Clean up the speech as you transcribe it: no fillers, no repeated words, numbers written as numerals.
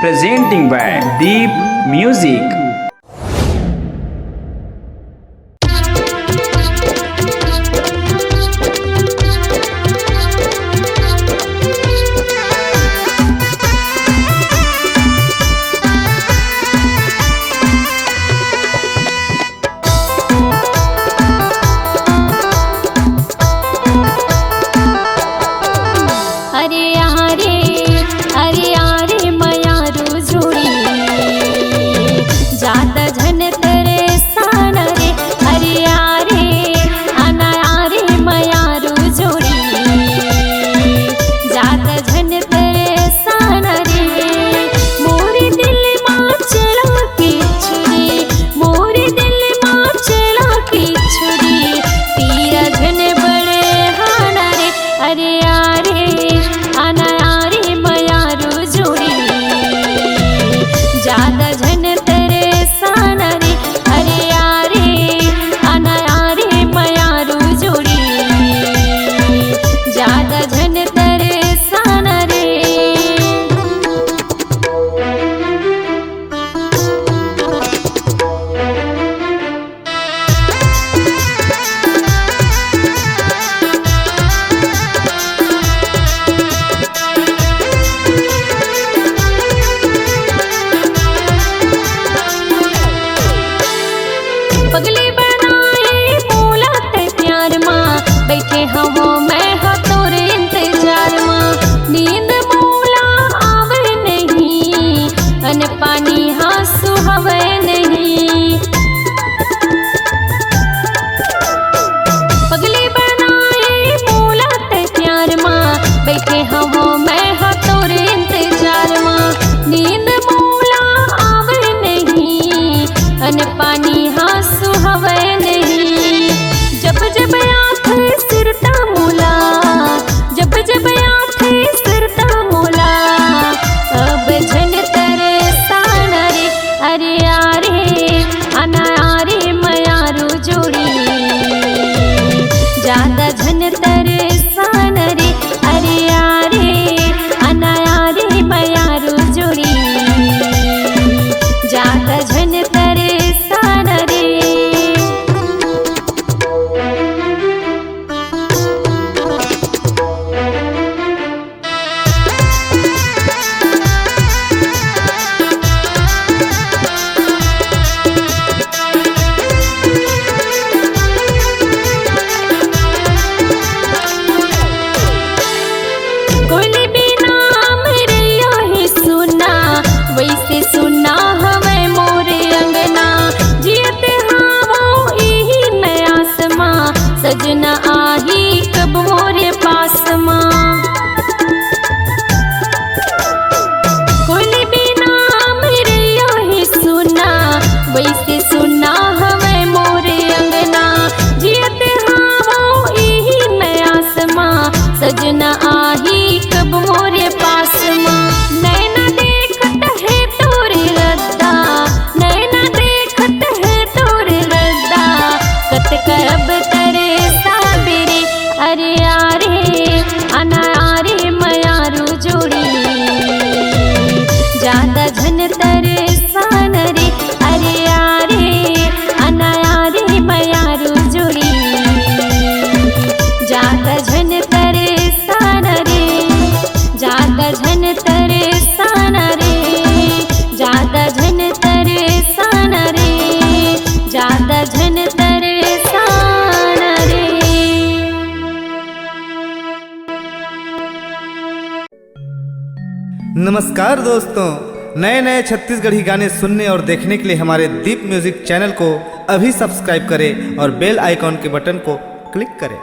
presenting by Deep Music. पगली बनाए बोला ते प्यार माँ बैठे हम मैं हाँ तोरे इंतजार माँ नींद मोला आवे नहीं अन पानी हाँ सुहावे नहीं पगली बनाए बोला ते प्यार माँ बैठे हम मैं हाँ तोरे इंतजार माँ नींद मोला आवे नहीं अन पानी हाँ सुहावे नहीं जब जब आँख सिरता मोला जब जब आँख सिरता मोला अब झन तेरे साना रे अरे यारे आना यारे मयारू जोड़ी ज्यादा झन तेरे साना रे अरे यारे आना यारे मयारू जोड़ी ज्यादा झन तेरे साना रे कोयले बिना मेरे यही सुना वैसे सुना हमें मोरे अंगना जियते हावो यही मैं आसमां सजना आही कब मोरे पास माँ कोयले बिना मेरे यही सुना वैसे सुना हमें मोरे अंगना जियते हावो यही मैं आसमां सजना आही कब मोरे पास माँ नैना देखत है तोरे रद्दा नैना देखत है तोरे रद्दा कत करब तेरे साबरे अरे यारे आना यारे मयारू जोड़ी ज्यादा झन तेरे सान रे अरे यारे आना यारे मयारू जोड़ी ज्यादा झन तेरे सान रे ज्यादा झन तेरे सान रे ज्यादा झन तेरे सान रे ज्यादा झन तेरे सान रे। नमस्कार दोस्तों, नए नए छत्तीसगढ़ी गाने सुनने और देखने के लिए हमारे दीप म्यूजिक चैनल को अभी सब्सक्राइब करें और बेल आइकॉन के बटन को क्लिक करें।